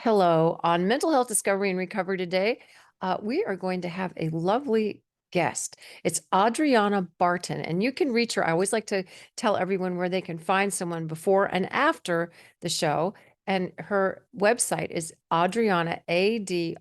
Hello. On Mental Health Discovery and Recovery today, we are going to have a lovely guest. It's Adriana Barton, and you can reach her. I always like to tell everyone where they can find someone before and after the show. And her website is Adriana, Adriana,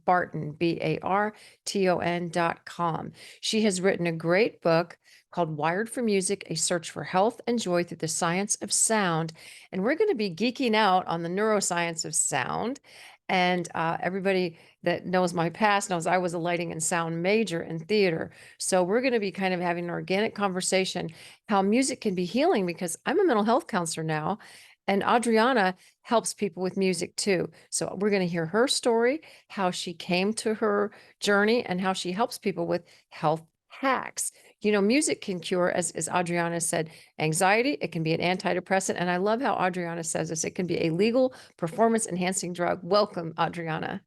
Barton, Barton.com. She has written a great book called Wired for Music, A Search for Health and Joy Through the Science of Sound. And we're going to be geeking out on the neuroscience of sound. And everybody that knows my past knows I was a lighting and sound major in theater. So we're going to be kind of having an organic conversation how music can be healing because I'm a mental health counselor now. And Adriana helps people with music too. So we're going to hear her story, how she came to her journey, and how she helps people with health hacks. Music can cure, as Adriana said, anxiety. It can be an antidepressant. And I love how Adriana says this. It can be a legal performance enhancing drug. Welcome, Adriana.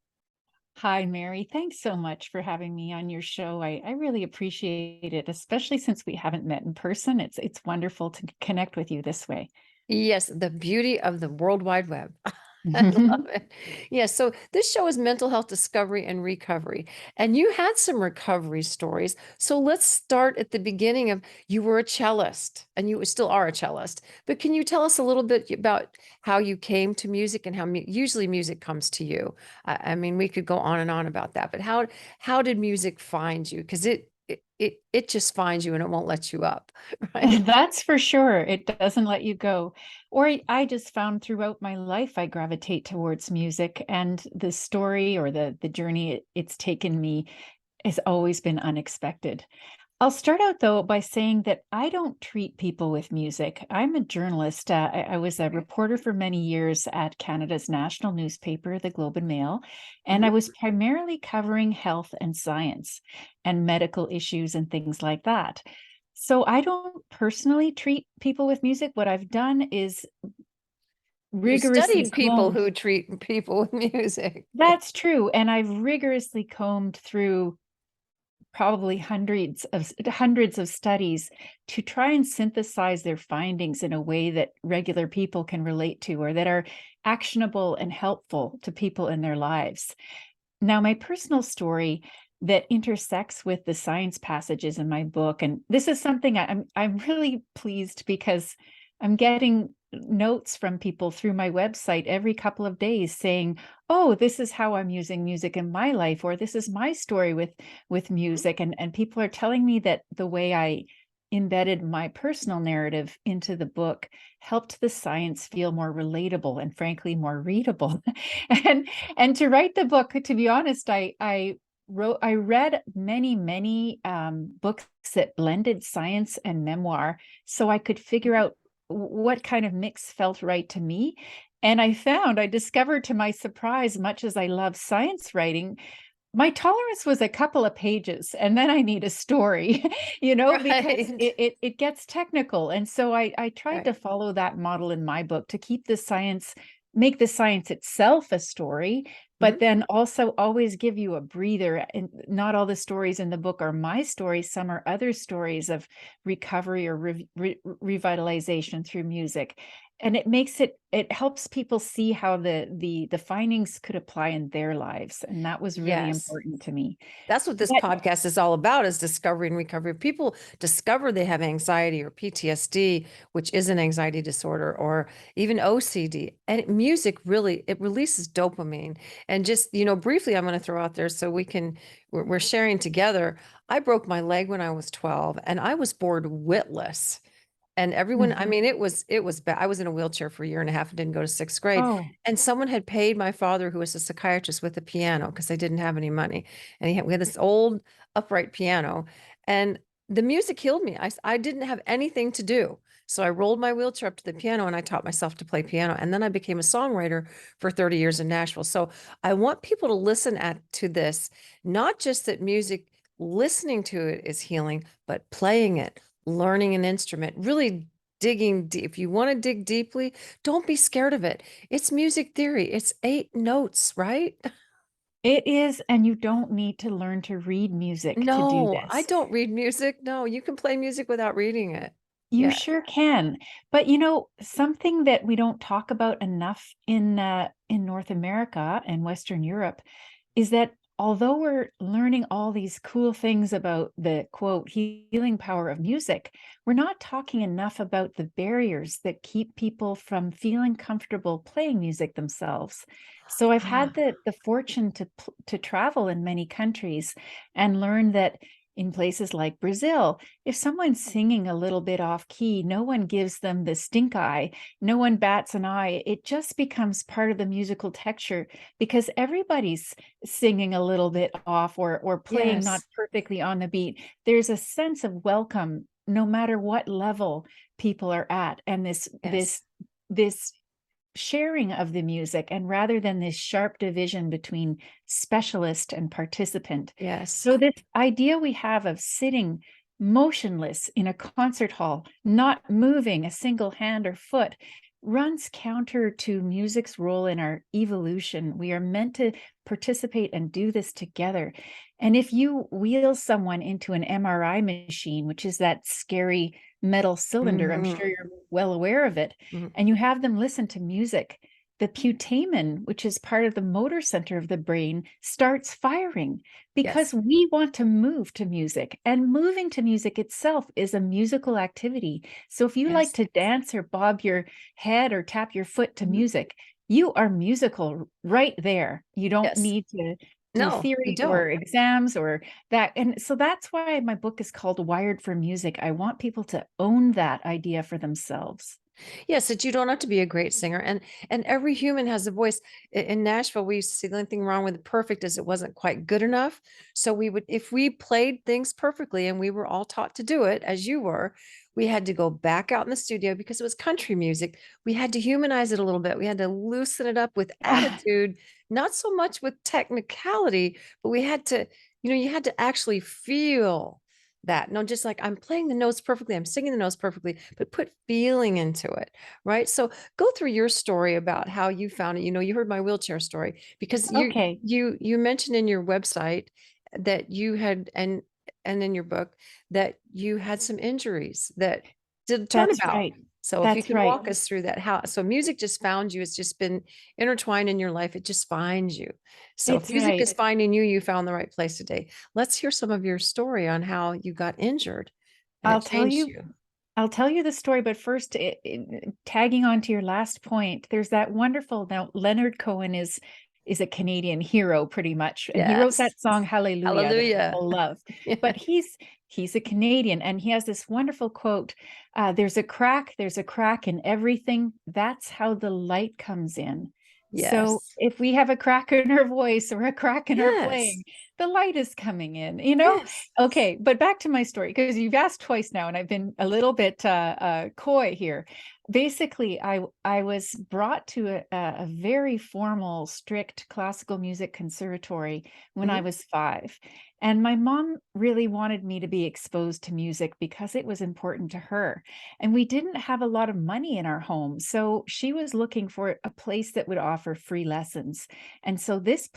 Hi, Mary. Thanks so much for having me on your show. I really appreciate it, especially since we haven't met in person. It's wonderful to connect with you this way. Yes, the beauty of the World Wide Web. I love it. Yes, so this show is mental health discovery and recovery. And you had some recovery stories. So let's start at the beginning of you were a cellist and you still are a cellist. But can you tell us a little bit about how you came to music and how usually music comes to you? I mean, we could go on and on about that, but how did music find you? Because it just finds you and it won't let you up, right? That's for sure. It doesn't let you go. Or I just found throughout my life I gravitate towards music, and the story or the journey it's taken me has always been unexpected. I'll start out though by saying that I don't treat people with music. I'm a journalist. I was a reporter for many years at Canada's national newspaper, the Globe and Mail, and I Mhm. was primarily covering health and science and medical issues and things like that. So I don't personally treat people with music. What I've done is You rigorously studied people combed. who treat people with music. That's true. And I've rigorously combed through probably hundreds of studies to try and synthesize their findings in a way that regular people can relate to or that are actionable and helpful to people in their lives. Now, my personal story that intersects with the science passages in my book, and this is something I'm really pleased because I'm getting notes from people through my website every couple of days saying, "Oh, this is how I'm using music in my life," or "This is my story with music," and people are telling me that the way I embedded my personal narrative into the book helped the science feel more relatable and frankly more readable. and and to write the book, to be honest, I read many books that blended science and memoir so I could figure out what kind of mix felt right to me. And I discovered to my surprise, much as I love science writing, my tolerance was a couple of pages and then I need a story, because Right. it gets technical. And so I tried to Right. follow that model in my book to keep the science, make the science itself a story, but Mhm. then also always give you a breather. And not all the stories in the book are my stories. Some are other stories of recovery or revitalization through music. And it helps people see how the findings could apply in their lives. And that was really Yes. important to me. That's what this But podcast is all about is discovery and recovery. If people discover they have anxiety or PTSD, which is an anxiety disorder, or even OCD, and music really, it releases dopamine. And just, briefly, I'm going to throw out there so we're sharing together. I broke my leg when I was 12 and I was bored witless. And everyone, I Mhm. mean, it was bad. I was in a wheelchair for a year and a half and didn't go to sixth grade. Oh, And someone had paid my father, who was a psychiatrist, with a piano because they didn't have any money. And we had this old upright piano, and the music healed me. I didn't have anything to do. So I rolled my wheelchair up to the piano and I taught myself to play piano. And then I became a songwriter for 30 years in Nashville. So I want people to listen to this, not just that music, listening to it is healing, but playing it, learning an instrument, really digging deep. If you want to dig deeply, don't be scared of it. It's music theory. It's 8 notes, right? it is. And you don't need to learn to read music to do No, I this. don't read music. No, you can play music without reading it. You Yeah. sure can. But something that we don't talk about enough in North America and Western Europe is that although we're learning all these cool things about the quote healing power of music, we're not talking enough about the barriers that keep people from feeling comfortable playing music themselves. So I've had Ah, the fortune to travel in many countries and learn that in places like Brazil, if someone's singing a little bit off key, no one gives them the stink eye, no one bats an eye. It just becomes part of the musical texture because everybody's singing a little bit off or playing not yes. perfectly on the beat. There's a sense of welcome no matter what level people are at. And Yes. this sharing of the music, and rather than this sharp division between specialist and participant. Yes. So this idea we have of sitting motionless in a concert hall, not moving a single hand or foot, runs counter to music's role in our evolution. We are meant to participate and do this together. And if you wheel someone into an MRI machine, which is that scary metal cylinder, I'm Mhm. sure you're well aware of it, Mhm. and you have them listen to music, the putamen, which is part of the motor center of the brain, starts firing because Yes. we want to move to music. And moving to music itself is a musical activity. So if you like Yes. to dance or bob your head or tap your foot to Mhm. music, you are musical right there. You don't Yes. need to do No, you theory don't. or exams or that. And so that's why my book is called Wired for Music. I want people to own that idea for themselves. Yes, that you don't have to be a great singer, and every human has a voice. In Nashville, we used to see the only thing wrong with perfect is it wasn't quite good enough. So we would, if we played things perfectly, and we were all taught to do it, as you were, we had to go back out in the studio because it was country music. We had to humanize it a little bit. We had to loosen it up with attitude, not so much with technicality, but we had to, you had to actually feel that. No, just like I'm playing the notes perfectly, I'm singing the notes perfectly, but put feeling into it, right? So go through your story about how you found it. You heard my wheelchair story because you Okay, you you mentioned in your website that you had and in your book that you had some injuries that did a that's turnabout. right. So if you That's can right. walk us through that, how so music just found you, it's just been intertwined in your life, it just finds you. So if It's music right. is finding you, you found the right place today. Let's hear some of your story on how you got injured and I'll it tell changed you you. I'll tell you the story, but first, tagging on to your last point, there's that wonderful. Now, Leonard Cohen is a Canadian hero, pretty much, and he wrote Yes. that song "Hallelujah" that we Hallelujah. all love. Yeah. But he's a Canadian, and he has this wonderful quote: there's a crack in everything. That's how the light comes in." So Yes. if we have a crack in our voice or a crack in our Yes. playing, the light is coming in. Yes. Okay, but back to my story because you've asked twice now, and I've been a little bit coy here. Basically, I was brought to a very formal, strict classical music conservatory when I Mhm. was 5, and my mom really wanted me to be exposed to music because it was important to her. And we didn't have a lot of money in our home, so she was looking for a place that would offer free lessons. And so this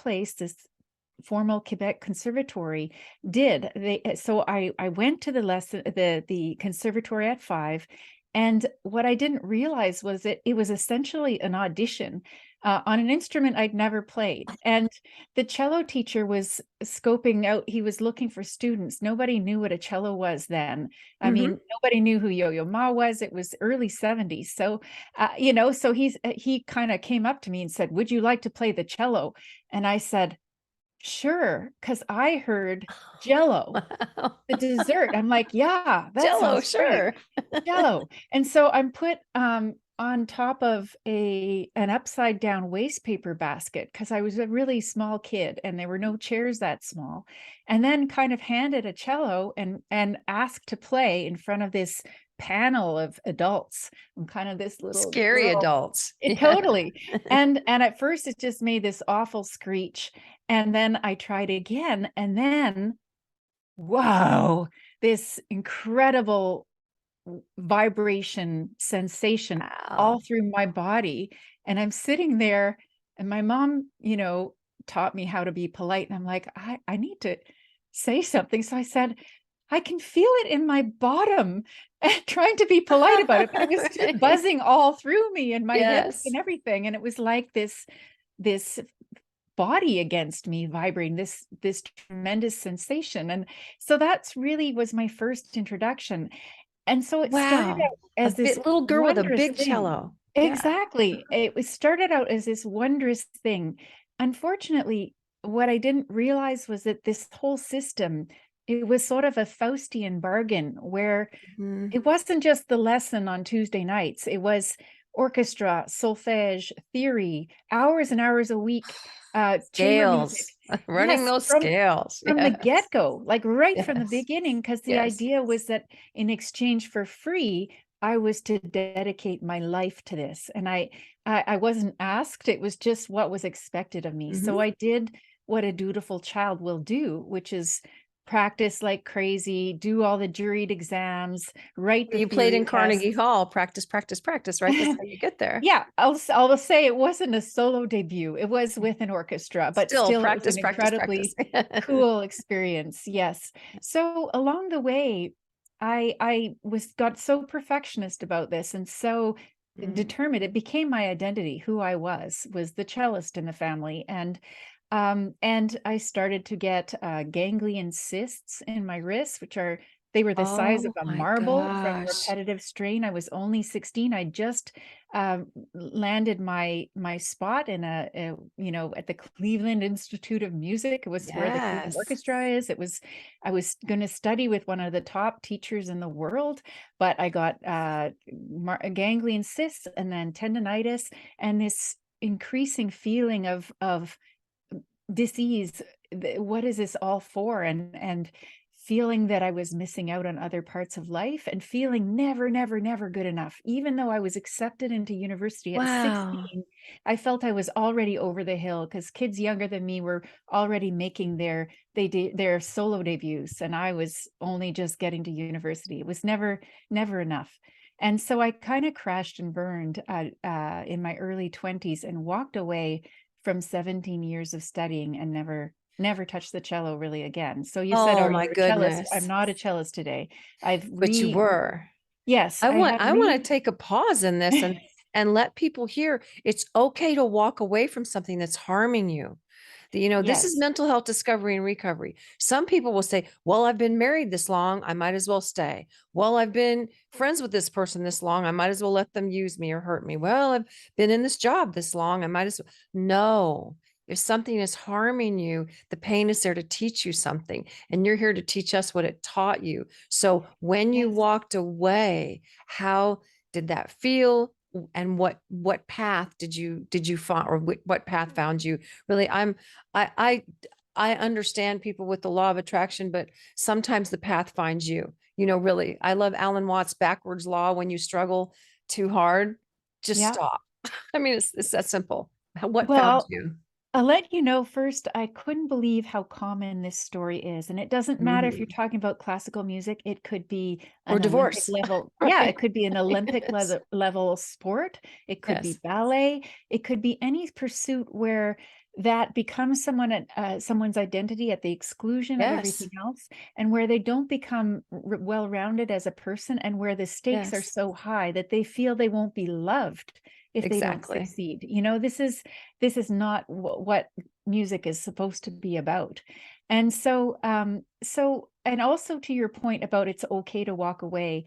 formal Quebec conservatory did. I went to the conservatory at 5, and what I didn't realize was that it was essentially an audition on an instrument I'd never played. And the cello teacher was scoping out, he was looking for students. Nobody knew what a cello was then. I Mhm. mean, nobody knew who Yo-Yo Ma was. It was early 70s. So so he kind of came up to me and said, "Would you like to play the cello?" And I said, "Sure," because I heard Jello, Wow. the dessert. I'm like, "Yeah, that Jello, sounds great. sure. Jello." And so I'm put on top of an upside down waste paper basket because I was a really small kid and there were no chairs that small. And then kind of handed a cello and asked to play in front of this panel of adults. I'm kind of this little Scary girl. adults. It Yeah. totally. And at first it just made this awful screech. And then I tried again. And then, wow, this incredible vibration sensation Wow. all through my body. And I'm sitting there, and my mom, taught me how to be polite. And I'm like, I need to say something. So I said, "I can feel it in my bottom." trying to be polite about it, but it was Okay. buzzing all through me and my hips Yes. and everything. And it was like this body against me vibrating, this tremendous sensation. And so that's really was my first introduction. And so it started Wow. out A as this bit little girl with a wondrous big thing. cello. Yeah. Exactly. It was started out as this wondrous thing. Unfortunately, what I didn't realize was that this whole system, it was sort of a Faustian bargain where Mhm. it wasn't just the lesson on Tuesday nights. It was orchestra, solfege, theory, hours and hours a week, chamber music. Scales. Running Yes, those scales. from the Yes. get-go, like right from the Yes. beginning, because the Yes. idea was that in exchange for free, I was to dedicate my life to this. And I wasn't asked, it was just what was expected of me. So Mhm. I did what a dutiful child will do, which is practice like crazy, do all the juried exams, write the You played theory in Carnegie tests. Hall, practice, practice, practice, right? That's how you get there. Yeah, I'll say it wasn't a solo debut. It was with an orchestra, but Still still it was practice, an practice, practice. incredibly cool experience. Yes. So along the way, I was got so perfectionist about this and so Mm. determined. It became my identity. Who I was the cellist in the family. And I started to get ganglion cysts in my wrists, which are they were the size of Oh a my marble from gosh. repetitive strain. I was only 16. I just landed my spot in at the Cleveland Institute of Music. It was where the Cleveland Yes. Orchestra is. I was going to study with one of the top teachers in the world, but I got ganglion cysts and then tendonitis and this increasing feeling of disease. What is this all for? And feeling that I was missing out on other parts of life and feeling never, never, never good enough. Even though I was accepted into university at Wow. 16, I felt I was already over the hill because kids younger than me were already making their solo debuts, and I was only just getting to university. It was never, never enough. And so I kind of crashed and burned in my early 20s and walked away from 17 years of studying and never touched the cello really again. So you said, Oh "Are my you a cellist?" I'm goodness. not a cellist today. I've But you re were. Yes, I I want have I want to take a pause in this and let people hear it's okay to walk away from something that's harming you. This is Yes, mental health discovery and recovery. Some people will say, well, I've been married this long, I might as well stay. Well, I've been friends with this person this long, I might as well let them use me or hurt me. Well, I've been in this job this long, I might as well. No, if something is harming you, the pain is there to teach you something, and you're here to teach us what it taught you. So when you yes. walked away, how did that feel? And what path did you find, or what path found you? Really, I I I understand people with the law of attraction, but sometimes the path finds you. Really, I love Alan Watts' backwards law. When you struggle too hard, just Yeah. stop. I mean, it's that simple. What found Well, you? I'll let you know first, I couldn't believe how common this story is. And it doesn't matter if you're Mhm. talking about classical music, it could be Or an Olympic divorce, level. Yeah, right? it could be an Olympic Yes. level sport. It could be Yes. ballet. It could be any pursuit where that becomes someone's identity at the exclusion of Yes. everything else, and where they don't become well-rounded as a person, and where the stakes are Yes. so high that they feel they won't be loved if they don't Exactly. succeed. This is not what music is supposed to be about. And and also to your point about it's okay to walk away.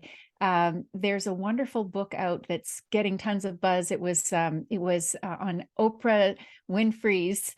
There's a wonderful book out that's getting tons of buzz. It was on Oprah Winfrey's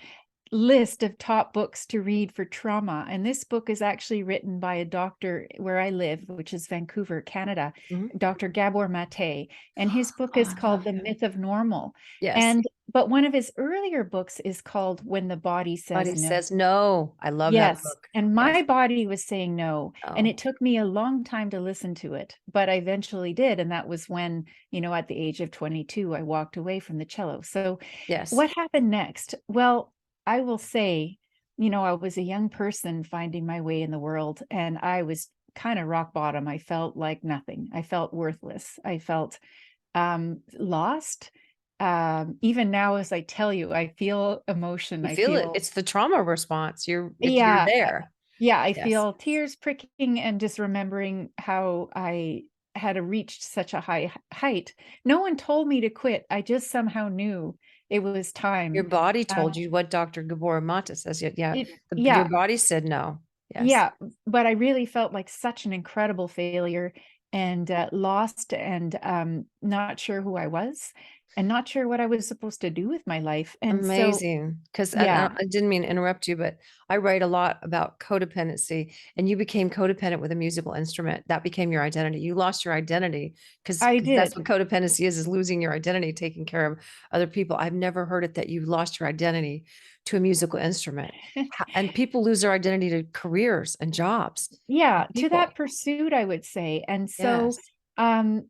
list of top books to read for trauma. And this book is actually written by a doctor where I live, which is Vancouver, Canada, Mhm. Dr. Gabor Mate. And his book Oh, is I love called The him. Myth of Normal. Yes. But one of his earlier books is called When the Body Says Body No. says no. I love that Yes. book. And my Yes. body was saying no. And Oh, it took me a long time to listen to it, but I eventually did. And that was when, at the age of 22, I walked away from the cello. So yes. what happened next? Well, I will say, I was a young person finding my way in the world, and I was kind of rock bottom. I felt like nothing. I felt worthless. I felt lost. Even now, as I tell you, I feel emotion. You I feel it. feel, It's the trauma response. You're yeah, there. yeah, I Yes. feel tears pricking and just remembering how I had reached such a high height. No one told me to quit. I just somehow knew it was Your time. body Um, told you what Dr. Gabor Mata says. Yeah, your yeah, body said no. Yes. yeah, but I really felt like such an incredible failure and lost and not sure who I was and not sure what I was supposed to do with my life. And so, Amazing. Because yeah, I didn't mean to interrupt you, but I write a lot about codependency, and you became codependent with a musical instrument. That became your identity. You lost your identity because I that's did. what codependency is losing your identity, taking care of other people. I've never heard it that you lost your identity to a musical instrument. And people lose their identity to careers and jobs and Yeah, to people. that pursuit, I would say. And so, Yes. um,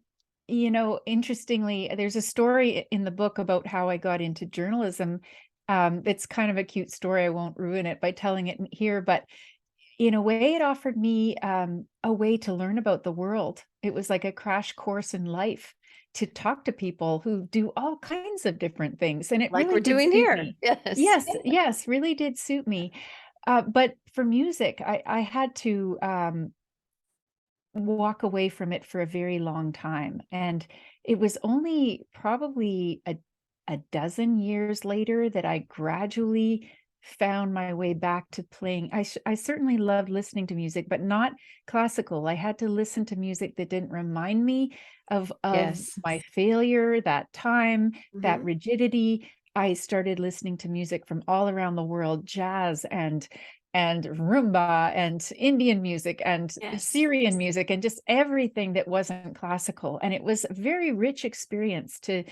interestingly, there's a story in the book about how I got into journalism. It's kind of a cute story. I won't ruin it by telling it here, but in a way, it offered me a way to learn about the world. It was like a crash course in life to talk to people who do all kinds of different things. And it Like really we're did doing suit here. me. Yes. Yes, yes, really did suit me. But for music, I had to walk away from it for a very long time. And it was only probably a dozen years later that I gradually found my way back to playing. I certainly loved listening to music, but not classical. I had to listen to music that didn't remind me of Yes. my failure, that time, that Mhm. rigidity. I started listening to music from all around the world, jazz and rumba and Indian music and Yes. Syrian music and just everything that wasn't classical. And it was a very rich experience to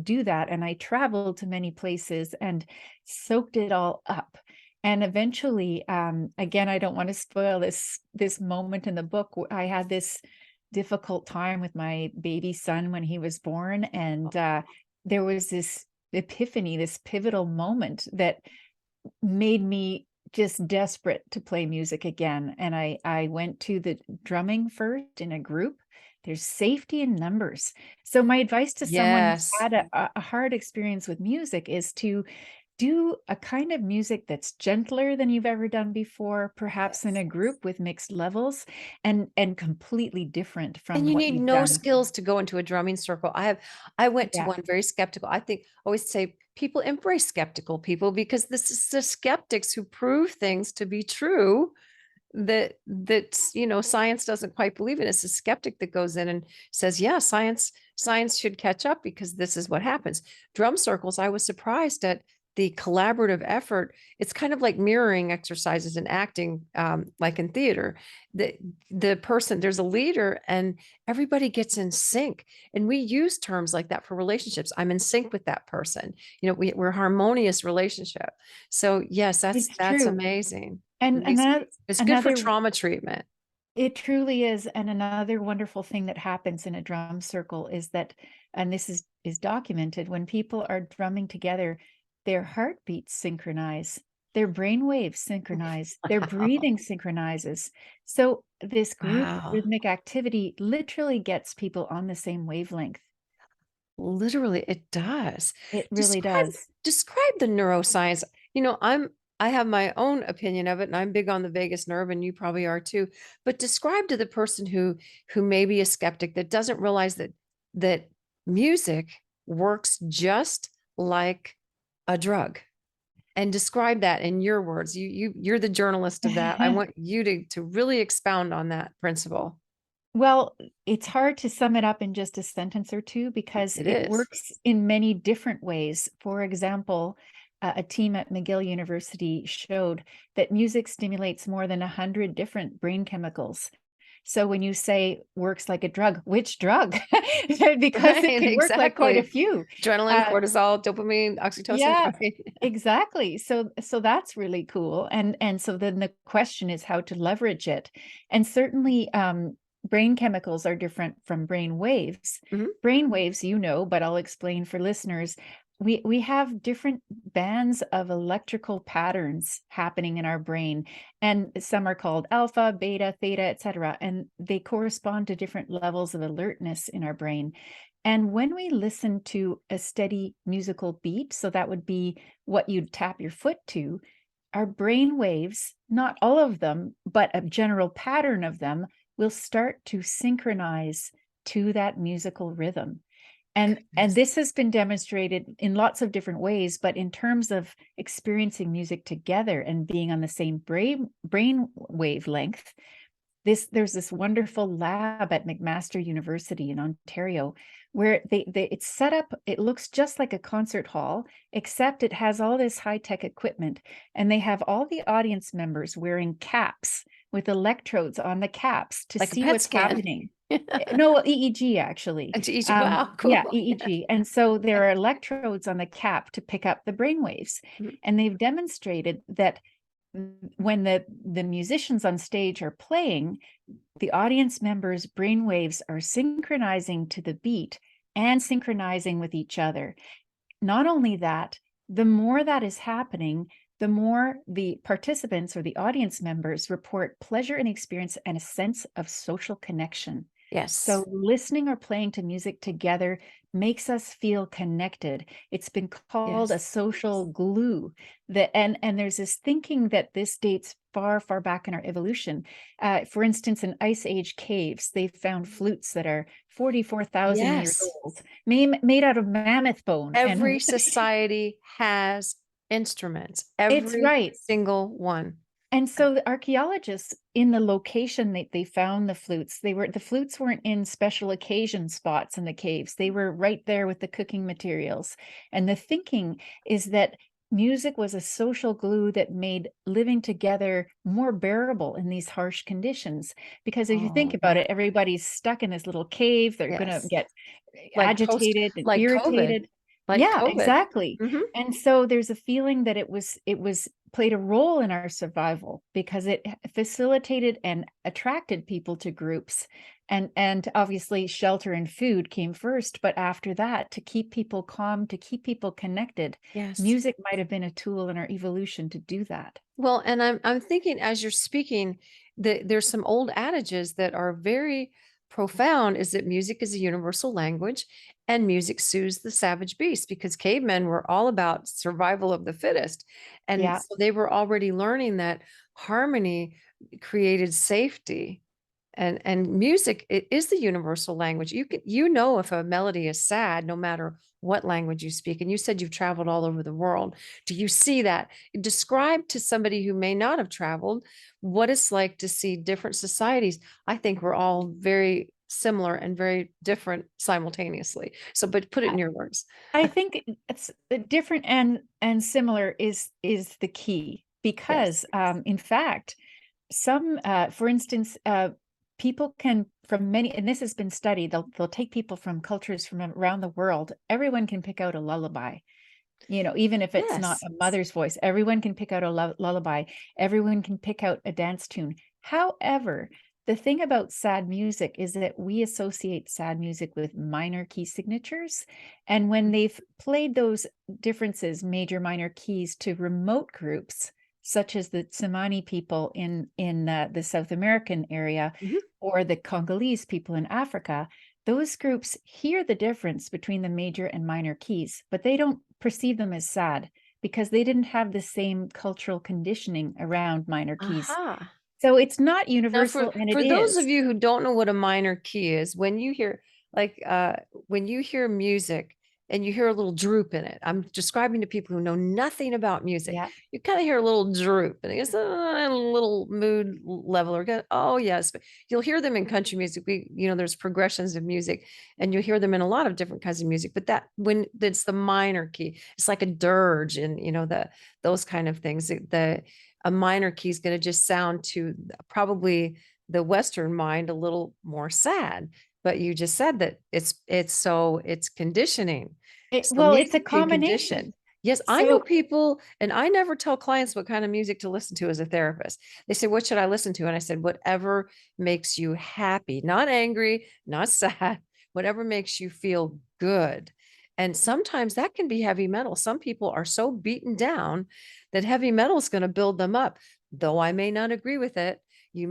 do that. And I traveled to many places and soaked it all up. And eventually, again, I don't want to spoil this moment in the book. I had this difficult time with my baby son when he was born, and there was this epiphany, this pivotal moment that made me just desperate to play music again. And I went to the drumming first in a group. There's safety in numbers. So my advice to someone who's Yes. had a hard experience with music is to do a kind of music that's gentler than you've ever done before, perhaps in Yes. a group with mixed levels and completely different And from you what need you've no done. skills to go into a drumming circle. I went to Yeah, one very skeptical. I think I always say people embrace skeptical people because this is the skeptics who prove things to be true that science doesn't quite believe in. It's a skeptic that goes in and says, yeah, science should catch up because this is what happens. Drum circles, I was surprised at the collaborative effort. It's kind of like mirroring exercises in acting, like in theater. The person, there's a leader and everybody gets in sync. And we use terms like that for relationships. I'm in sync with that person. We're harmonious relationship. So yes, it's that's true. amazing. It And makes it's good for another trauma treatment. It truly is, and another wonderful thing that happens in a drum circle is that, and this is documented, when people are drumming together, their heartbeats synchronize, their brain waves synchronize, their Wow. breathing synchronizes. So this group Wow. rhythmic activity literally gets people on the same wavelength. Literally, it does. It really Describe does. describe the neuroscience. I have my own opinion of it, and I'm big on the vagus nerve, and you probably are too. But describe to the person who may be a skeptic that doesn't realize that music works just like a drug. And describe that in your words. You're the journalist of that. I want you to really expound on that principle. Well, it's hard to sum it up in just a sentence or two because It it is. works in many different ways. For example, a team at McGill University showed that music stimulates more than 100 different brain chemicals. So when you say works like a drug, which drug? Because it Right, could work like quite a exactly. few. Adrenaline, Uh, cortisol, dopamine, oxytocin, yeah, right? exactly. So that's really cool. And so then the question is how to leverage it. And certainly brain chemicals are different from brain waves. Mhm. Brain waves, but I'll explain for listeners. We have different bands of electrical patterns happening in our brain, and some are called alpha, beta, theta, etc. And they correspond to different levels of alertness in our brain. And when we listen to a steady musical beat, so that would be what you'd tap your foot to, our brain waves, not all of them, but a general pattern of them, will start to synchronize to that musical rhythm. And this has been demonstrated in lots of different ways, but in terms of experiencing music together and being on the same brain wavelength, there's this wonderful lab at McMaster University in Ontario where it's set up, it looks just like a concert hall, except it has all this high-tech equipment, and they have all the audience members wearing caps with electrodes on the caps to Like a see PET what's scan. happening. No, EEG actually. And to each, wow, Yeah, cool. EEG. And so there are electrodes on the cap to pick up the brain waves. Mhm. And they've demonstrated that when the musicians on stage are playing, the audience members' brain waves are synchronizing to the beat and synchronizing with each other. Not only that, the more that is happening, the more the participants or the audience members report pleasure in experience and a sense of social connection. Yes. So listening or playing to music together makes us feel connected. It's been called a Yes. social glue. And there's this thinking that this dates far, far back in our evolution. For instance, in Ice Age caves, they found flutes that are 44,000 years Yes. old, made out of mammoth bone. Every And society has instruments, it's every right. single one. And so the archaeologists in the location that they found the flutes weren't in special occasion spots in the caves. They were right there with the cooking materials. And the thinking is that music was a social glue that made living together more bearable in these harsh conditions. Because if you think Oh, about yeah. it, everybody's stuck in this little cave. They're going to Yes. get Like post, agitated and like COVID, irritated. like Yeah, COVID. exactly. Hmm. And so there's a feeling that it was played a role in our survival because it facilitated and attracted people to groups. And obviously shelter and food came first, but after that, to keep people calm, to keep people connected, Yes. music might have been a tool in our evolution to do that. Well, and I'm thinking as you're speaking that there's some old adages that are very profound, is that music is a universal language and music soothes the savage beast, because cavemen were all about survival of the fittest. And Yeah. so they were already learning that harmony created safety. And music, it is the universal language. You know if a melody is sad, no matter what language you speak. And you said you've traveled all over the world. Do you see that? Describe to somebody who may not have traveled what it's like to see different societies. I think we're all very similar and very different simultaneously. So, but put it in your words. I think it's different and similar is the key Yes. because in fact some for instance people can from many, and this has been studied, they'll take people from cultures from around the world, everyone can pick out a lullaby, even if it's not Yes. a mother's voice, everyone can pick out a lullaby, everyone can pick out a dance tune. However, the thing about sad music is that we associate sad music with minor key signatures. And when they've played those differences, major, minor keys, to remote groups, such as the Tsimane people in the South American area, Mhm. or the Congolese people in Africa, those groups hear the difference between the major and minor keys, but they don't perceive them as sad because they didn't have the same cultural conditioning around minor keys. Aha. So it's not Now, for universal, and it for those of is. you who don't know what a minor key is, when you hear like when you hear music and you hear a little droop in it, I'm describing to people who know nothing about music. Yeah. You kind of hear a little droop, and it's a little mood leveler. Oh yes, but you'll hear them in country music. There's progressions of music, and you'll hear them in a lot of different kinds of music. But that when it's the minor key, it's like a dirge, and those kind of things. The a minor key is going to just sound to probably the Western mind a little more sad. But you just said that it's conditioning. So Well, it's a music can combination. condition. Yes, I know So people, and I never tell clients what kind of music to listen to as a therapist. They say, "What should I listen to?" And I said, "Whatever makes you happy, not angry, not sad, whatever makes you feel good." And sometimes that can be heavy metal. Some people are so beaten down that heavy metal is going to build them up. Though I may not agree with it, you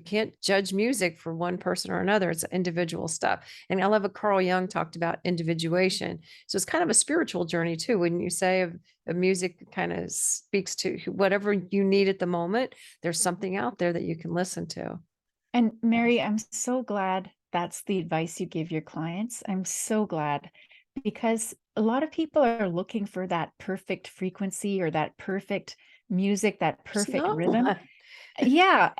can't judge music for one person or another. It's individual stuff. And I love what Carl Jung talked about individuation. So it's kind of a spiritual journey too. When you say of music kind of speaks to whatever you need at the moment, there's something out there that you can listen to. And Mary, I'm so glad that's the advice you give your clients. I'm so glad, because a lot of people are looking for that perfect frequency or that perfect music, that There's perfect not rhythm. one. Yeah,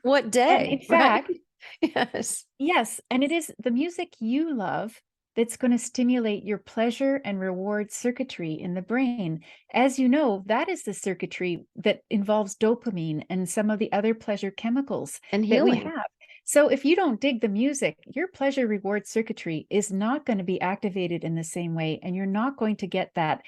What and in day, right? fact, Yes. yes, and it is the music you love that's going to stimulate your pleasure and reward circuitry in the brain. As you know, that is the circuitry that involves dopamine and some of the other pleasure chemicals And that we healing. have. So if you don't dig the music, your pleasure reward circuitry is not going to be activated in the same way, and you're not going to get that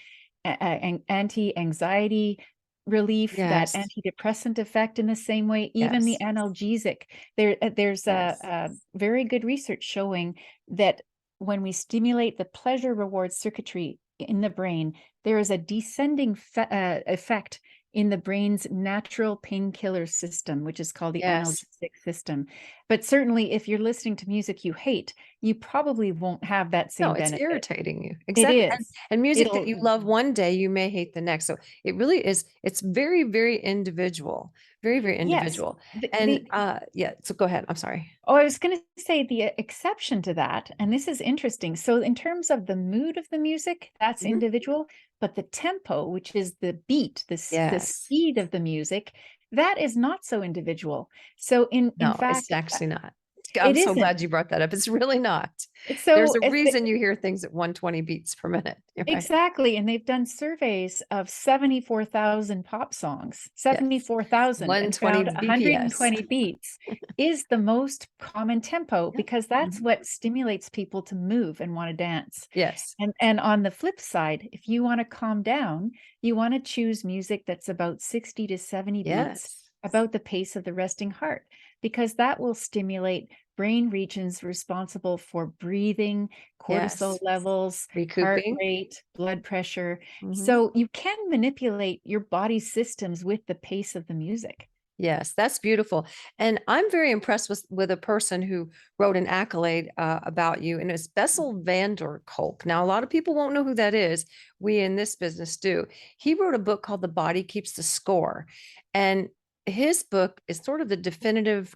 anti-anxiety relief, that Yes. antidepressant effect in the same way, even the Yes. analgesic. There's Yes. a very good research showing that when we stimulate the pleasure reward circuitry in the brain, there is a descending effect in the brain's natural painkiller system, which is called the Yes. analgesic system. But certainly, if you're listening to music you hate, you probably won't have that No, same it's benefit. irritating you. It Exactly. is. And music that It'll, you love one day, you may hate the next. So it really is, it's very, very individual. Very, very yes. individual. And yeah, so go ahead. I'm sorry. Oh, I was going to say the exception to that, and this is interesting. So, in terms of the mood of the music, that's Mhm. individual, but the tempo, which is the beat, the Yes. speed of the music, that is not so individual. So, in No, it's fact, actually not. I'm it so isn't. glad you brought that up. It's really not. There's So, a reason you hear things at 120 beats per minute, right? exactly, and they've done surveys of 74,000 pop songs, Yes. 74,000, and 120 found BPS. 120 beats is the most common tempo, Yeah. because that's Mhm. what stimulates people to move and want to dance. Yes. And on the flip side, if you want to calm down, you want to choose music that's about 60 to 70 beats, Yes. about the pace of the resting heart, because that will stimulate brain regions responsible for breathing, cortisol Yes. levels, heart Recouping. rate, blood pressure. Mhm. So you can manipulate your body's systems with the pace of the music. Yes, that's beautiful. And I'm very impressed with a person who wrote an accolade about you, and it's Bessel van der Kolk. Now, a lot of people won't know who that is. We in this business do. He wrote a book called The Body Keeps the Score. And his book is sort of the definitive,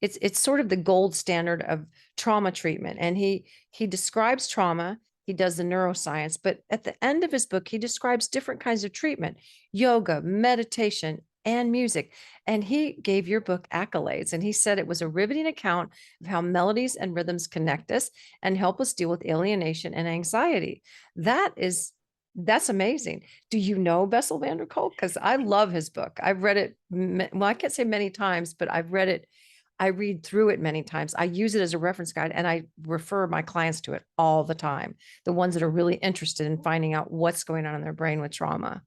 it's sort of the gold standard of trauma treatment. And he describes trauma. He does the neuroscience, but at the end of his book, he describes different kinds of treatment: yoga, meditation, and music. And he gave your book accolades. And he said it was a riveting account of how melodies and rhythms connect us and help us deal with alienation and anxiety. That's amazing. Do you know Bessel van der Kolk? Because I love his book. I've read it. Well, I can't say many times, but I've read it. I read through it many times. I use it as a reference guide, and I refer my clients to it all the time. The ones that are really interested in finding out what's going on in their brain with trauma.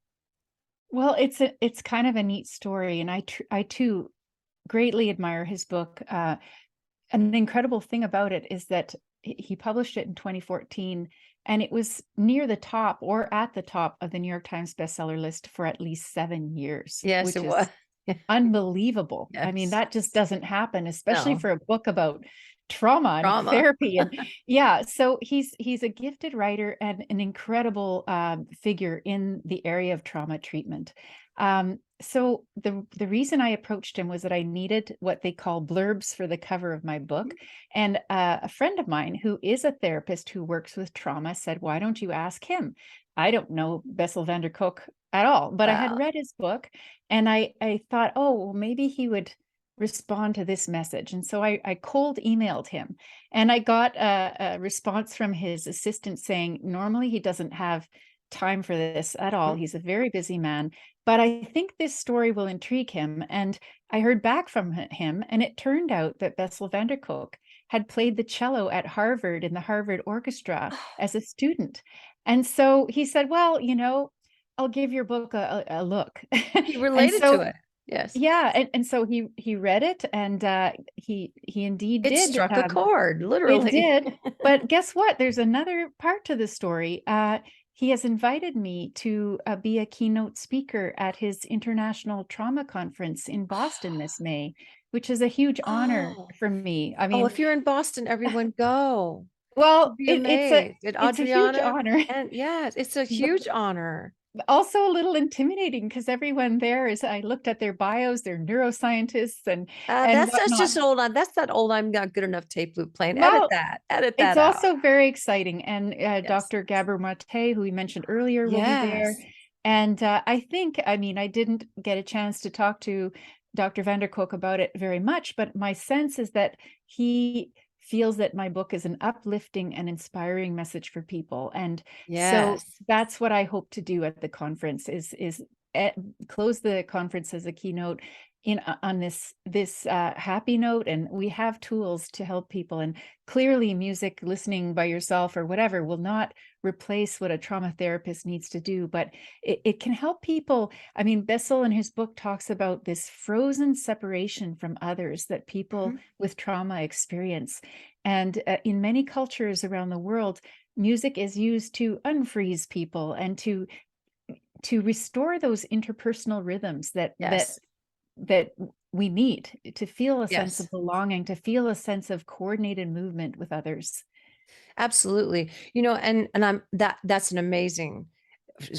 Well, it's kind of a neat story, and I too greatly admire his book. An incredible thing about it is that he published it in 2014, and it was near the top or at the top of the New York Times bestseller list for at least 7 years, Yes, which it was. is unbelievable. I mean, Yes. that just doesn't happen, especially No. for a book about trauma and Trauma. therapy. And yeah, so he's a gifted writer and an incredible figure in the area of trauma treatment. So the reason I approached him was that I needed what they call blurbs for the cover of my book. And a friend of mine who is a therapist who works with trauma said, "Why don't you ask him?" I don't know Bessel van der Kolk at all, but I had Wow. read his book, and I thought, oh, well, maybe he would respond to this message. And so I cold emailed him, and I got a response from his assistant saying, normally he doesn't have time for this at all. Mhm. He's a very busy man, but I think this story will intrigue him. And I heard back from him, and it turned out that Bessel van der Kolk had played the cello at Harvard in the Harvard Orchestra as a student. And so he said, well, I'll give your book a look. He And related to so, it. Yes. yeah, and so he read it, and he indeed It did. struck a chord, It literally. did. But guess what? There's another part to the story. He has invited me to be a keynote speaker at his International Trauma Conference in Boston this May, which is a huge honor Oh. for me. I Oh, mean, if you're in Boston, everyone go. You'll well, be it's a amazed. And it's a huge Adriana, honor. and yes, it's a But huge honor. also a little intimidating because everyone there is, I looked at their bios, they're neuroscientists and That's whatnot. just old. That's that old I'm not good enough tape loop playing. Edit Well, that. Edit it's that out. also very exciting. And Yes. Dr. Gabor Mate, who we mentioned earlier, will be there. Yes. And I think, I mean, I didn't get a chance to talk to Dr. Vanderkolk about it very much, but my sense is that he feels that my book is an uplifting and inspiring message for people. And so Yes. that's what I hope to do at the conference is close the conference as a keynote in on this happy note. And we have tools to help people, and clearly music, listening by yourself or whatever, will not replace what a trauma therapist needs to do, but it can help people. I mean, Bessel in his book talks about this frozen separation from others that people Mhm. with trauma experience. And in many cultures around the world, music is used to unfreeze people and to restore those interpersonal rhythms Yes. that we need to feel a sense of Yes. belonging, to feel a sense of coordinated movement with others. Absolutely. And that's an amazing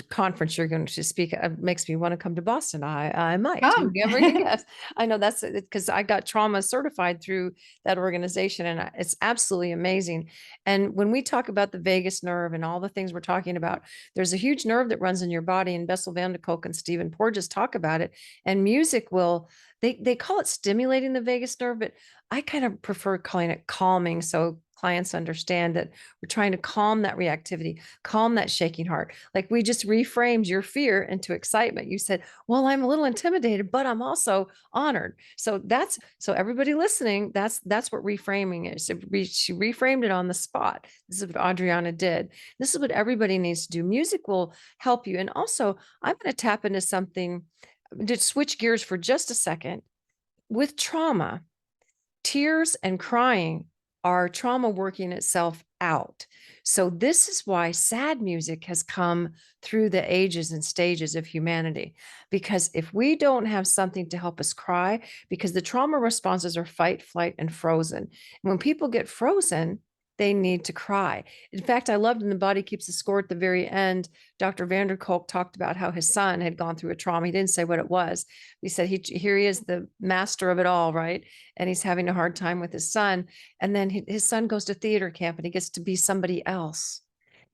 conference you're going to speak at. Makes me want to come to Boston. I might. You Come. never can guess. I know that's because I got trauma certified through that organization, and it's absolutely amazing. And when we talk about the vagus nerve and all the things we're talking about, there's a huge nerve that runs in your body, and Bessel van der Kolk and Stephen Porges talk about it. And music will, they call it stimulating the vagus nerve, but I kind of prefer calling it calming, so clients understand that we're trying to calm that reactivity, calm that shaking heart. Like we just reframed your fear into excitement. You said, well, I'm a little intimidated, but I'm also honored. So everybody listening, that's what reframing is. She reframed it on the spot. This is what Adriana did. This is what everybody needs to do. Music will help you. And also, I'm going to tap into something to switch gears for just a second. With trauma, tears and crying are trauma working itself out. So, this is why sad music has come through the ages and stages of humanity. Because if we don't have something to help us cry, because the trauma responses are fight, flight, and frozen. And when people get frozen, they need to cry. In fact, I loved in The Body Keeps the Score at the very end. Dr. Vanderkolk talked about how his son had gone through a trauma. He didn't say what it was. He said, here he is, the master of it all, right? And he's having a hard time with his son. And then his son goes to theater camp and he gets to be somebody else.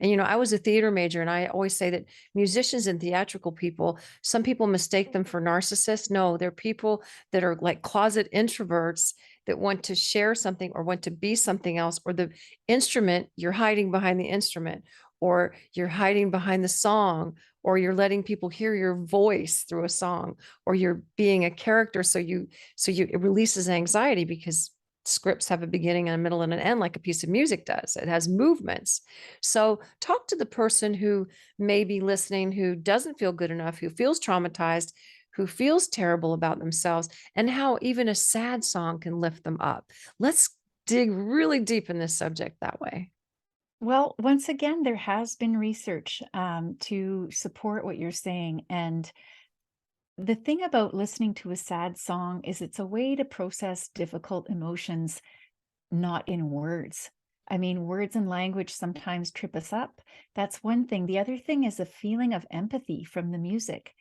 And, I was a theater major, and I always say that musicians and theatrical people, some people mistake them for narcissists. No, they're people that are like closet introverts that want to share something or want to be something else, or the instrument, you're hiding behind the instrument, or you're hiding behind the song, or you're letting people hear your voice through a song, or you're being a character. It releases anxiety because scripts have a beginning and a middle and an end, like a piece of music does. It has movements. So talk to the person who may be listening, who doesn't feel good enough, who feels traumatized, who feels terrible about themselves, and how even a sad song can lift them up. Let's dig really deep in this subject that way. Well, once again, there has been research to support what you're saying. And the thing about listening to a sad song is it's a way to process difficult emotions, not in words. I mean, words and language sometimes trip us up. That's one thing. The other thing is a feeling of empathy from the music.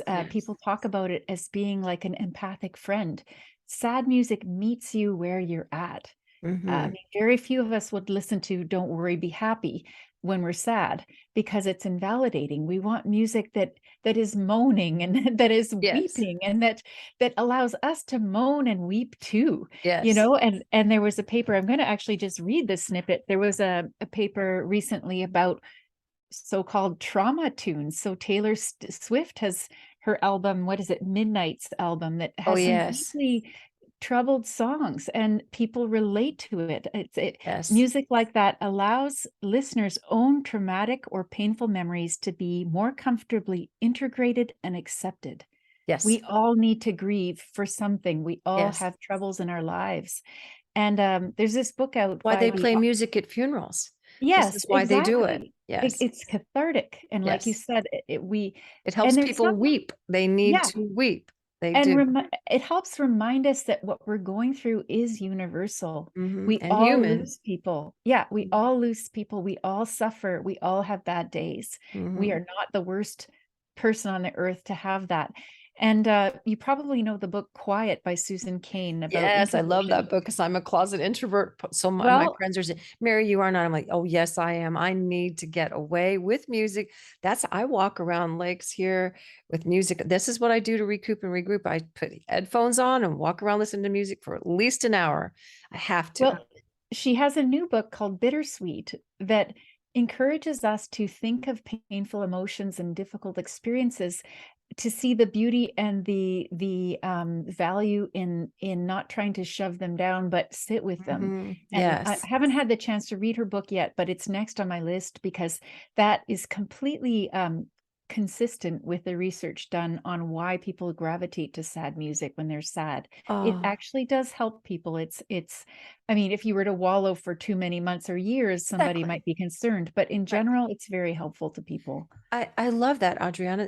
Yes. People talk about it as being like an empathic friend. Sad music meets you where you're at. I Mm-hmm. mean, very few of us would listen to Don't Worry, Be Happy when we're sad because it's invalidating. We want music that is moaning and that is Yes. weeping and that allows us to moan and weep too, Yes. and there was a paper, I'm going to actually just read this snippet. There was a paper recently about so-called trauma tunes. So Taylor Swift has her album, what is it, Midnight's album, that Oh, has some yes. deeply troubled songs and people relate to it. Yes. Music like that allows listeners' own traumatic or painful memories to be more comfortably integrated and accepted. Yes. We all need to grieve for something. We all Yes. have troubles in our lives. And there's this book out Why by they the play music at funerals. This yes, is why they do it. exactly. Yes. It's cathartic, and like you Yes. said, It and helps there's people some, weep. They need yeah, to weep. They and do. it helps remind us that what we're going through is universal. Hmm. We And all human. lose people. Yeah, we all lose people. We all suffer. We all have bad days. We Hmm. are not the worst person on the earth to have that. And you probably know the book Quiet by Susan Cain about Yes, I love introversion. that book because I'm a closet introvert. So my Well, friends are saying, Mary, you are not. I'm like, oh, yes, I am. I need to get away with music. I walk around lakes here with music. This is what I do to recoup and regroup. I put headphones on and walk around listening to music for at least an hour. I have to. well, she has a new book called Bittersweet that encourages us to think of painful emotions and difficult experiences, to see the beauty and the value in not trying to shove them down, but sit with them. And I Yes. haven't had the chance to read her book yet, but it's next on my list because that is completely consistent with the research done on why people gravitate to sad music when they're sad. It Oh, actually does help people. I mean, if you were to wallow for too many months or years, somebody exactly. might be concerned, but in Right. general, it's very helpful to people. I love that, Adriana.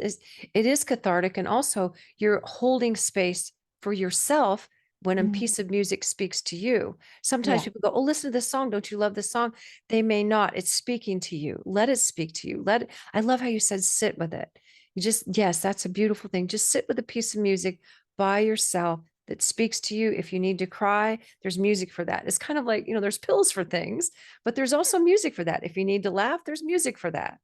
It is cathartic, and also you're holding space for yourself when a Mhm. piece of music speaks to you. Sometimes Yeah. people go, "Oh, listen to this song. Don't you love this song?" They may not. It's speaking to you. Let it speak to you. Let it, I love how you said sit with it. You just, yes, that's a beautiful thing. Just sit with a piece of music by yourself that speaks to you. If you need to cry, there's music for that. It's kind of like, there's pills for things, but there's also music for that. If you need to laugh, there's music for that.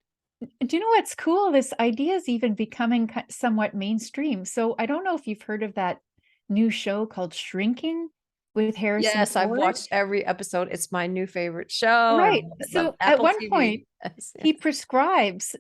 Do you know what's cool? This idea is even becoming somewhat mainstream. So I don't know if you've heard of that new show called Shrinking with Harrison Yes, I've Ford. watched every episode. It's my new favorite show. I Right. love it. Love So at Apple one TV. point, Yes, he yes. prescribes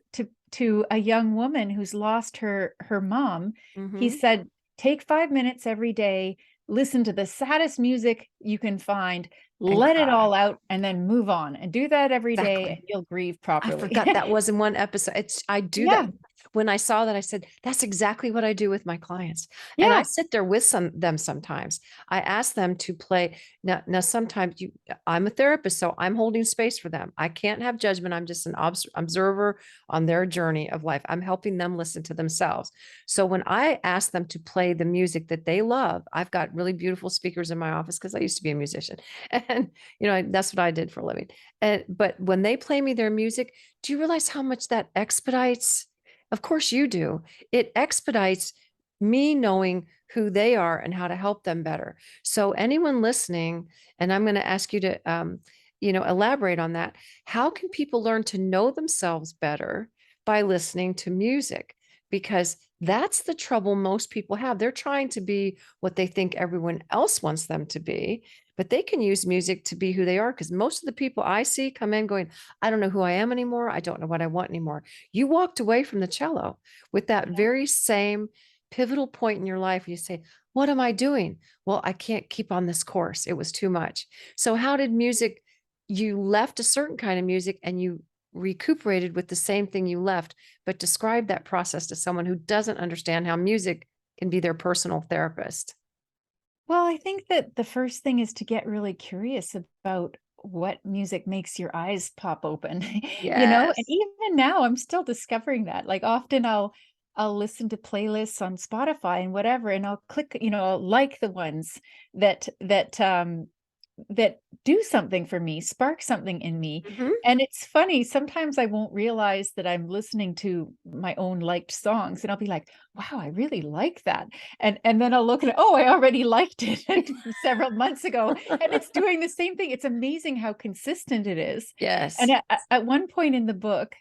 to a young woman who's lost her mom. He Hmm. said, take 5 minutes every day, listen to the saddest music you can find, And let it cry. all out, and then move on. And do that every day, and Exactly. you'll grieve I properly. forgot that was in one episode. I do that. Yeah. When I saw that, I said, that's exactly what I do with my clients. And I Yeah. sit there with them sometimes. I ask them to play. Now sometimes I'm a therapist, so I'm holding space for them. I can't have judgment. I'm just an observer on their journey of life. I'm helping them listen to themselves. So when I ask them to play the music that they love, I've got really beautiful speakers in my office because I used to be a musician. And, that's what I did for a living. But when they play me their music, do you realize how much that expedites? Of course you do. It expedites me knowing who they are and how to help them better. So anyone listening, and I'm going to ask you to, elaborate on that. How can people learn to know themselves better by listening to music? Because that's the trouble most people have. They're trying to be what they think everyone else wants them to be, but they can use music to be who they are. Because most of the people I see come in going, I don't know who I am anymore. I don't know what I want anymore. You walked away from the cello with that very same pivotal point in your life. You say, what am I doing? Well, I can't keep on this course. It was too much. So, how did music? You left a certain kind of music and you recuperated with the same thing you left, but describe that process to someone who doesn't understand how music can be their personal therapist. Well, I think that the first thing is to get really curious about what music makes your eyes pop open, and Yes. even now I'm still discovering that. Like often I'll listen to playlists on Spotify and whatever, and I'll click, I'll like the ones that do something for me, spark something in me. Mhm. And it's funny, sometimes I won't realize that I'm listening to my own liked songs and I'll be like, wow, I really like that. And then I'll look at it, oh, I already liked it several months ago. And it's doing the same thing. It's amazing how consistent it is. And Yes. at one point in the book,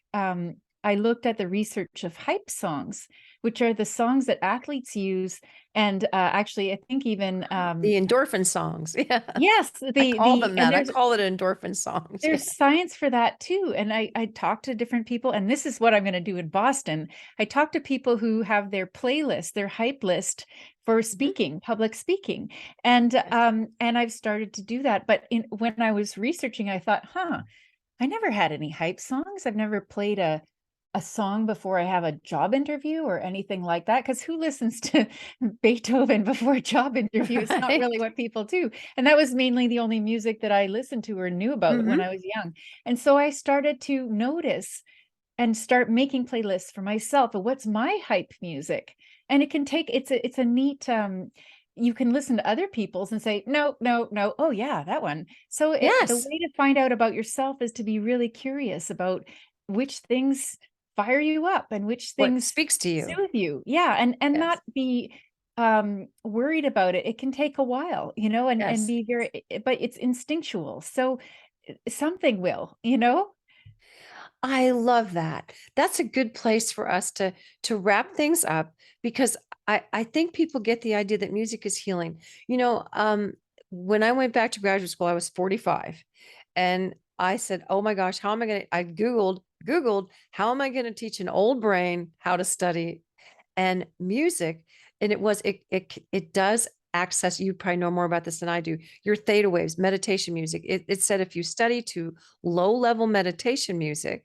I looked at the research of hype songs, which are the songs that athletes use. And actually, I think even The endorphin songs. Yeah. yes, I call them and that. I call it endorphin songs. Yeah. there's science for that too. And I talked to different people, and this is what I'm going to do in Boston. I talked to people who have their playlist, their hype list for Mhm. speaking, public speaking. And Yes. I've started to do that. But when I was researching, I thought, I never had any hype songs. I've never played a song before I have a job interview or anything like that. Because who listens to Beethoven before a job interview? It's not Right. really what people do. And that was mainly the only music that I listened to or knew about when Mhm. I was young. And so I started to notice and start making playlists for myself of what's my hype music. And it can take it's a neat you can listen to other people's and say, no, no, no. Oh yeah, that one. So the Yes. way to find out about yourself is to be really curious about which things fire you up and which What things speaks to you. soothe you. Yeah, and Yes. not be worried about it. It can take a while, and Yes. be very, but it's instinctual. So something will. I love that. That's a good place for us to wrap things up because I think people get the idea that music is healing. When I went back to graduate school, I was 45 and I said, "Oh my gosh, how am I going to?" I Googled, how am I going to teach an old brain how to study and music? And it does access, you probably know more about this than I do, your theta waves, meditation music. It said if you study to low level meditation music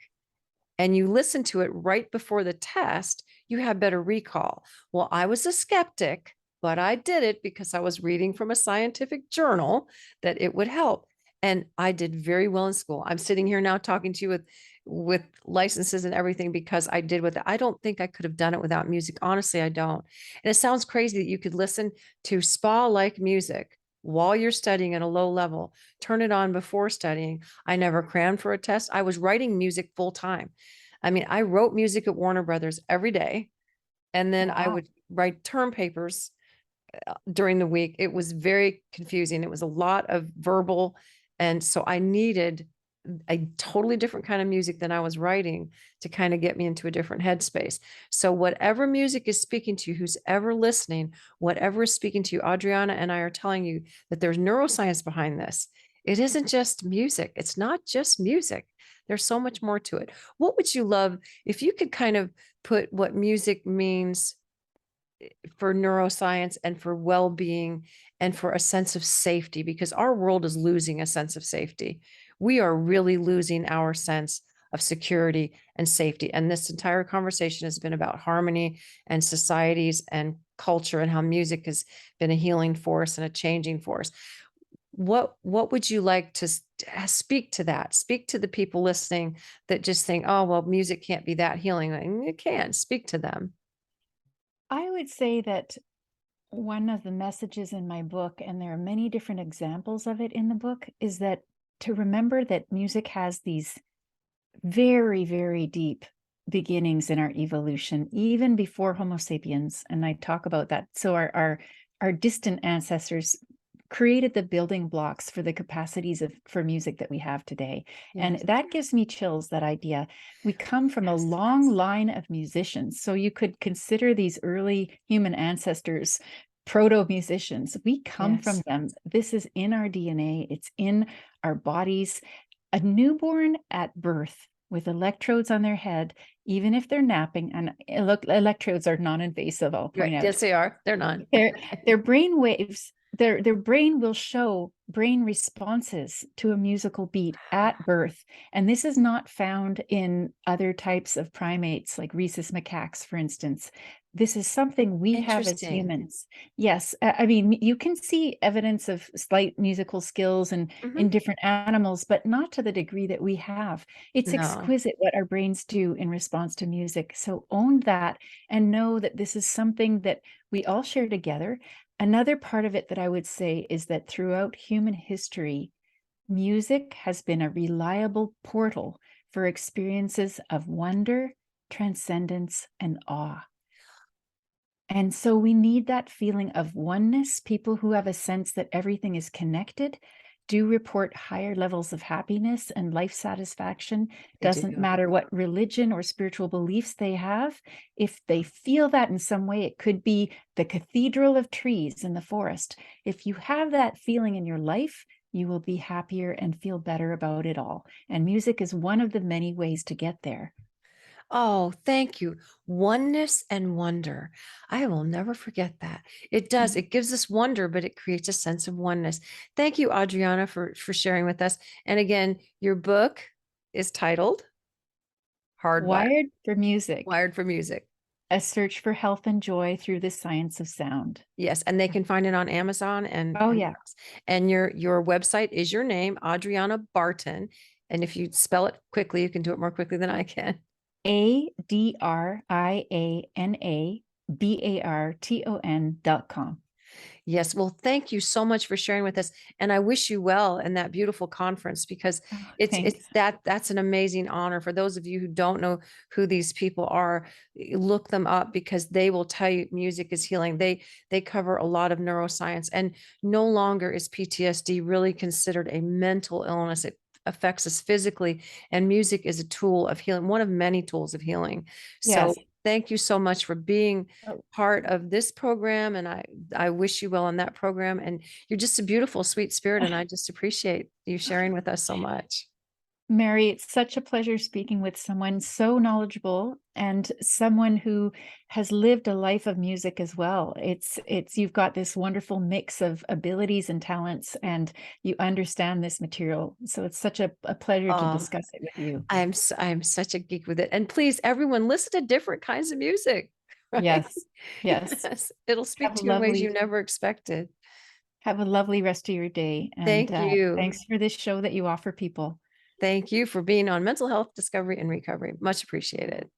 and you listen to it right before the test, you have better recall. Well, I was a skeptic, but I did it because I was reading from a scientific journal that it would help. And I did very well in school. I'm sitting here now talking to you with licenses and everything because I did with it. I don't think I could have done it without music. Honestly, I don't. And it sounds crazy that you could listen to spa-like music while you're studying at a low level, turn it on before studying. I never crammed for a test. I was writing music full time. I mean, I wrote music at Warner Brothers every day, and then I Wow. would write term papers during the week. It was very confusing. It was a lot of verbal. And so I needed a totally different kind of music than I was writing to kind of get me into a different headspace. So whatever music is speaking to you, who's ever listening, whatever is speaking to you, Adriana and I are telling you that there's neuroscience behind this. It isn't just music. It's not just music. There's so much more to it. What would you love if you could kind of put what music means for neuroscience and for well-being and for a sense of safety, because our world is losing a sense of safety. We are really losing our sense of security and safety. And this entire conversation has been about harmony and societies and culture and how music has been a healing force and a changing force. What would you like to speak to that? Speak to the people listening that just think, oh, well, music can't be that healing. It can. Speak to them. I would say that one of the messages in my book, and there are many different examples of it in the book, is that to remember that music has these very, very deep beginnings in our evolution, even before Homo sapiens. And I talk about that. So our distant ancestors created the building blocks for the capacities for music that we have today. And Yes. that gives me chills, that idea. We come from a long line of musicians. So you could consider these early human ancestors proto musicians. We come from Yes. them. This is in our DNA, it's in our bodies. A newborn at birth with electrodes on their head, even if they're napping, and look, electrodes are non-invasive, I'll point Right. out. Yes, they are. They're not. Their brain waves, their brain will show brain responses to a musical beat at birth. And this is not found in other types of primates, like rhesus macaques, for instance. This is something we have as Interesting. humans. Yes, I mean, you can see evidence of slight musical skills in Mhm. different animals, but not to the degree that we have. It's No. exquisite what our brains do in response to music. So own that and know that this is something that we all share together. Another part of it that I would say is that throughout human history, music has been a reliable portal for experiences of wonder, transcendence, and awe. And so we need that feeling of oneness. People who have a sense that everything is connected do report higher levels of happiness and life satisfaction. They Doesn't do. matter what religion or spiritual beliefs they have. If they feel that in some way, it could be the cathedral of trees in the forest. If you have that feeling in your life, you will be happier and feel better about it all. And music is one of the many ways to get there. Oh, thank you. Oneness and wonder. I will never forget that. It does. It gives us wonder, but it creates a sense of oneness. Thank you, Adriana, for sharing with us. And again, your book is titled Hardwired, Wired for Music. Wired for Music. A Search for Health and Joy Through the Science of Sound. Yes, and they can find it on Amazon and Oh, anywhere yeah. else. And your website is your name, Adriana Barton. And if you spell it quickly, you can do it more quickly than I can. ADRIANA BARTON.com. Yes. Well, thank you so much for sharing with us. And I wish you well in that beautiful conference because Oh, it's thanks. that's an amazing honor. For those of you who don't know who these people are, look them up because they will tell you music is healing. They cover a lot of neuroscience, and no longer is PTSD really considered a mental illness. It affects us physically, and music is a tool of healing, one of many tools of healing. So Yes. thank you so much for being Oh, part of this program, and I wish you well in that program. And you're just a beautiful, sweet spirit, and I just appreciate you sharing with us so much. Mary, it's such a pleasure speaking with someone so knowledgeable and someone who has lived a life of music as well. It's you've got this wonderful mix of abilities and talents, and you understand this material. So it's such a pleasure to Oh, discuss it with you. I'm such a geek with it. And please, everyone, listen to different kinds of music, right? Yes. Yes. Yes, it'll speak Have a to you in ways you lovely never expected. have a lovely rest of your day, and Thank you. thanks for this show that you offer people. Thank you for being on Mental Health Discovery and Recovery. Much appreciated.